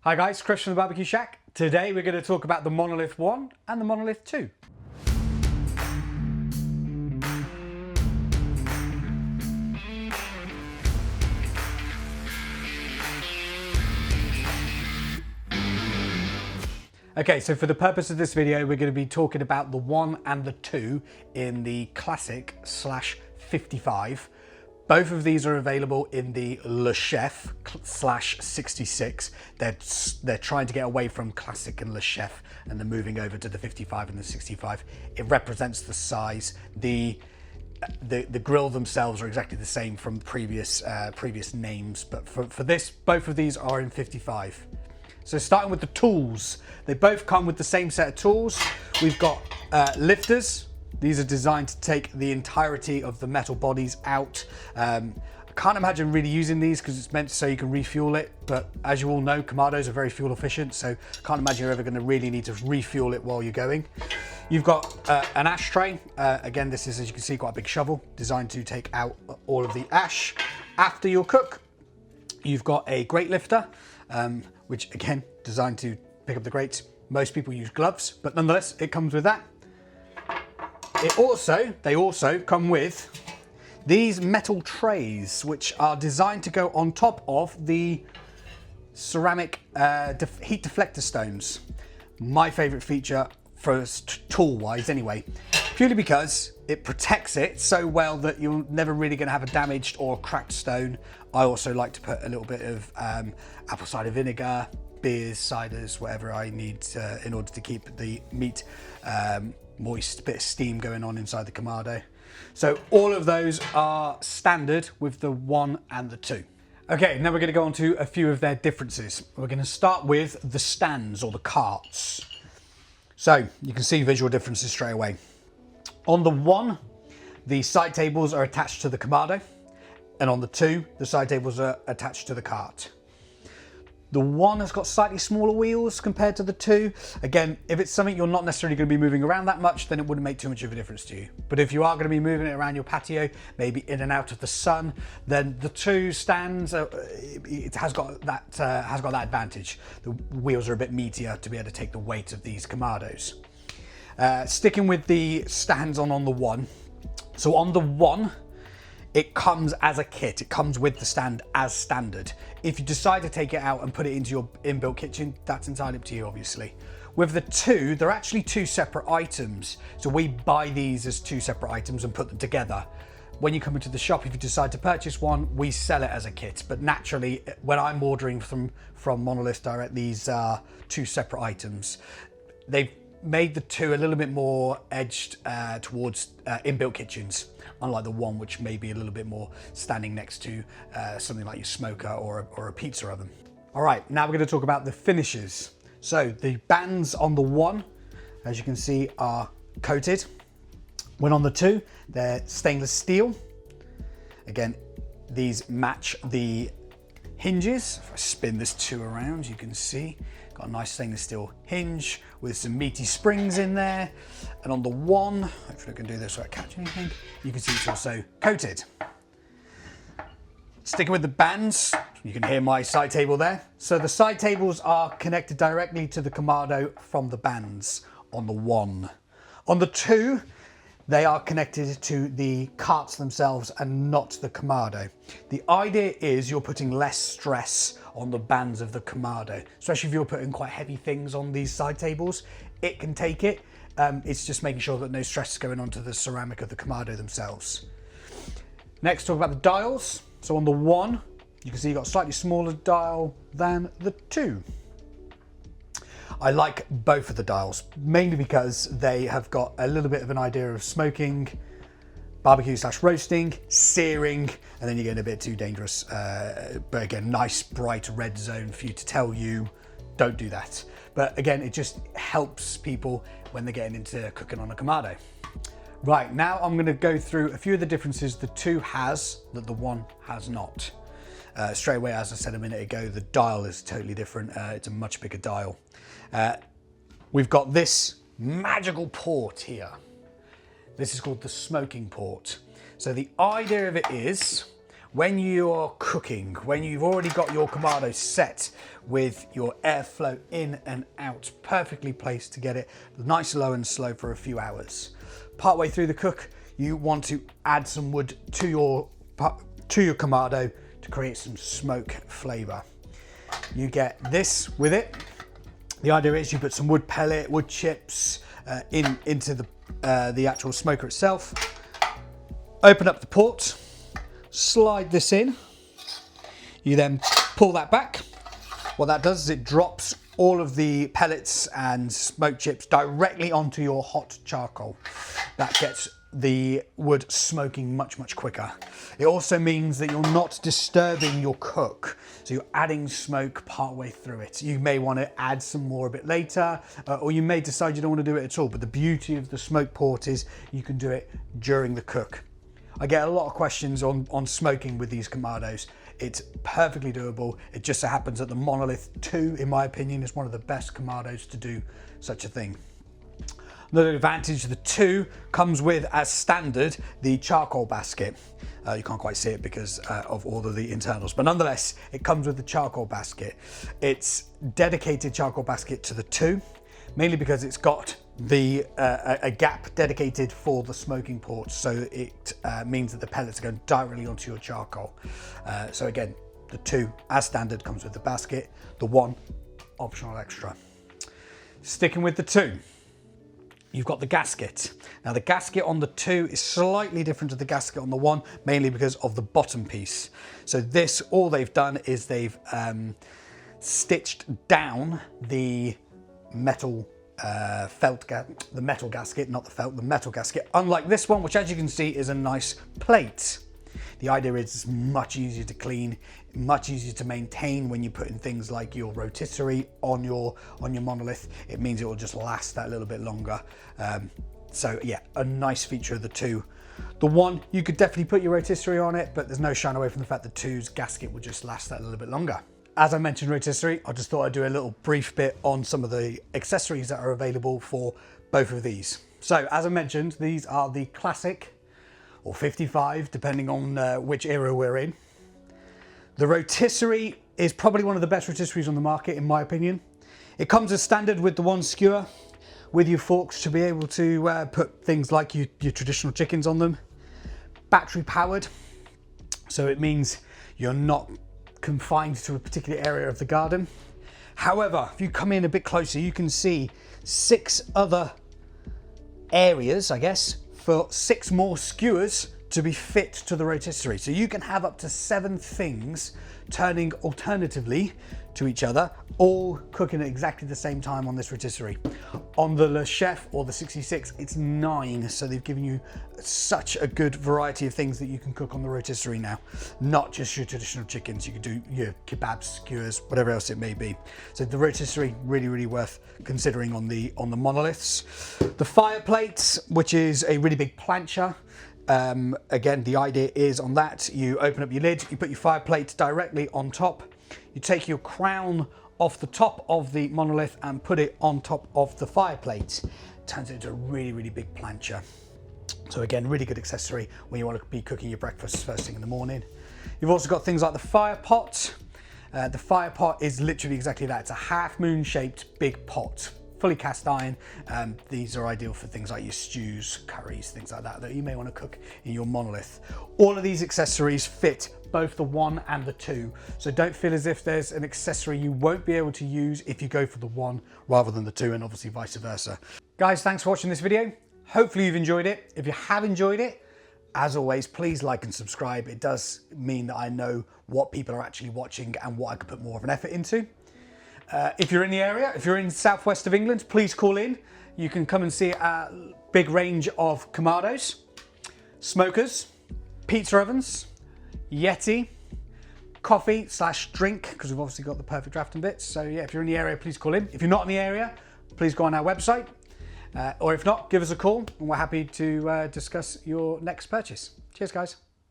Hi guys, Chris from the Barbecue Shack. Today we're going to talk about the Monolith One and the Monolith Two. Okay, so for the purpose of this video, we're going to be talking about the 1 and the 2 in the Classic/55. Both of these are available in the Le Chef/66. They're trying to get away from Classic and Le Chef, and they're moving over to the 55 and the 65. It represents the size. The grill themselves are exactly the same from previous names, but for this, both of these are in 55. So starting with the tools, they both come with the same set of tools. We've got lifters. These are designed to take the entirety of the metal bodies out. I can't imagine really using these because it's meant so you can refuel it, but as you all know, Kamados are very fuel efficient, so can't imagine you're ever going to really need to refuel it while you're going. You've got an ashtray. Again, this is, as you can see, quite a big shovel designed to take out all of the ash after your cook. You've got a grate lifter, which again, designed to pick up the grates. Most people use gloves, but nonetheless, it comes with that. They also come with these metal trays, which are designed to go on top of the ceramic heat deflector stones. My favorite feature for tool-wise anyway, purely because it protects it so well that you're never really going to have a damaged or cracked stone. I also like to put a little bit of apple cider vinegar, beers, ciders, whatever I need in order to keep the meat moist, bit of steam going on inside the kamado. So all of those are standard with the 1 and the 2. Okay, now we're going to go on to a few of their differences. We're going to start with the stands or the carts. So you can see visual differences straight away. On the 1, the side tables are attached to the kamado, and on the 2, the side tables are attached to the cart. The 1 has got slightly smaller wheels compared to the 2. Again, if it's something you're not necessarily going to be moving around that much, then it wouldn't make too much of a difference to you. But if you are going to be moving it around your patio, maybe in and out of the sun, then the 2 stands, it has got that advantage. The wheels are a bit meatier to be able to take the weight of these kamados. Sticking with the stands on the 1. So on the 1, it comes as a kit. It comes with the stand as standard. If you decide to take it out and put it into your inbuilt kitchen, that's entirely up to you, obviously. With the 2, they're actually 2 separate items. So we buy these as 2 separate items and put them together. When you come into the shop, if you decide to purchase one, we sell it as a kit. But naturally, when I'm ordering from Monolith Direct, these are 2 separate items. They've made the 2 a little bit more edged towards inbuilt kitchens, unlike the 1, which may be a little bit more standing next to something like your smoker or a pizza oven. All right, now we're going to talk about the finishes. So the bands on the 1, as you can see, are coated. When on the 2, they're stainless steel. Again, these match the hinges. If I spin this 2 around, you can see got a nice stainless steel hinge with some meaty springs in there. And on the 1, hopefully I can do this without catching anything, you can see it's also coated. Sticking with the bands, you can hear my side table there. So the side tables are connected directly to the kamado from the bands on the 1. On the 2, they are connected to the carts themselves and not the kamado. The idea is you're putting less stress on the bands of the kamado, especially if you're putting quite heavy things on these side tables. It can take it. It's just making sure that no stress is going onto the ceramic of the kamado themselves. Next, talk about the dials. So on the 1, you can see you've got a slightly smaller dial than the 2. I like both of the dials, mainly because they have got a little bit of an idea of smoking, barbecue/roasting, searing, and then you're getting a bit too dangerous. But again, nice bright red zone for you to tell you, don't do that. But again, it just helps people when they're getting into cooking on a kamado. Right, now I'm going to go through a few of the differences the 2 has that the 1 has not. Straight away, as I said a minute ago, the dial is totally different. It's a much bigger dial. We've got this magical port here. This is called the smoking port. So the idea of it is when you're cooking, when you've already got your kamado set with your airflow in and out, perfectly placed to get it nice, low and slow for a few hours. Partway through the cook, you want to add some wood to your kamado to create some smoke flavor. You get this with it. The idea is you put some wood pellet, wood chips into the actual smoker itself. Open up the port, slide this in. You then pull that back. What that does is it drops all of the pellets and smoke chips directly onto your hot charcoal. That gets the wood smoking much, much quicker. It also means that you're not disturbing your cook. So you're adding smoke partway through it. You may want to add some more a bit later, or you may decide you don't want to do it at all. But the beauty of the smoke port is you can do it during the cook. I get a lot of questions on smoking with these kamados. It's perfectly doable. It just so happens that the Monolith 2, in my opinion, is one of the best kamados to do such a thing. Another advantage, the 2 comes with, as standard, the charcoal basket. You can't quite see it because of all of the internals, but nonetheless, it comes with the charcoal basket. It's dedicated charcoal basket to the 2, mainly because it's got a gap dedicated for the smoking port, so it means that the pellets are going directly onto your charcoal. So again, the 2, as standard, comes with the basket. The 1, optional extra. Sticking with the 2, you've got the gasket. Now the gasket on the 2 is slightly different to the gasket on the 1, mainly because of the bottom piece. So this, all they've done is they've stitched down the metal the metal gasket, not the felt, the metal gasket, unlike this one, which as you can see is a nice plate. The idea is it's much easier to clean, much easier to maintain when you put in things like your rotisserie on your Monolith. It means it will just last that little bit longer. So yeah, a nice feature of the 2. The 1, you could definitely put your rotisserie on it, but there's no shying away from the fact the 2's gasket will just last that little bit longer. As I mentioned rotisserie, I just thought I'd do a little brief bit on some of the accessories that are available for both of these. So as I mentioned, these are the classic, or 55, depending on which era we're in. The rotisserie is probably one of the best rotisseries on the market, in my opinion. It comes as standard with the 1 skewer, with your forks to be able to put things like your traditional chickens on them. Battery powered, so it means you're not confined to a particular area of the garden. However, if you come in a bit closer, you can see 6 other areas, I guess, for 6 more skewers to be fit to the rotisserie. So you can have up to 7 things turning alternatively to each other, all cooking at exactly the same time on this rotisserie. On the Le Chef or the 66, it's 9. So they've given you such a good variety of things that you can cook on the rotisserie now. Not just your traditional chickens, you can do your kebabs, skewers, whatever else it may be. So the rotisserie, really, really worth considering on the monoliths. The fire plates, which is a really big plancha. Again, the idea is on that, you open up your lid, you put your fire plate directly on top. You take your crown off the top of the Monolith and put it on top of the fire plate. Turns it into a really, really big plancha. So again, really good accessory when you want to be cooking your breakfast first thing in the morning. You've also got things like the fire pot. The fire pot is literally exactly that. It's a half moon shaped big pot, fully cast iron. These are ideal for things like your stews, curries, things like that you may want to cook in your Monolith. All of these accessories fit both the 1 and the 2. So don't feel as if there's an accessory you won't be able to use if you go for the 1 rather than the 2, and obviously vice versa. Guys, thanks for watching this video. Hopefully you've enjoyed it. If you have enjoyed it, as always, please like and subscribe. It does mean that I know what people are actually watching and what I could put more of an effort into. If you're in the area, if you're in southwest of England, please call in. You can come and see a big range of kamados, smokers, pizza ovens, Yeti, coffee/drink, because we've obviously got the perfect drafting bits. So yeah, if you're in the area, please call in. If you're not in the area, please go on our website. Or if not, give us a call and we're happy to discuss your next purchase. Cheers, guys.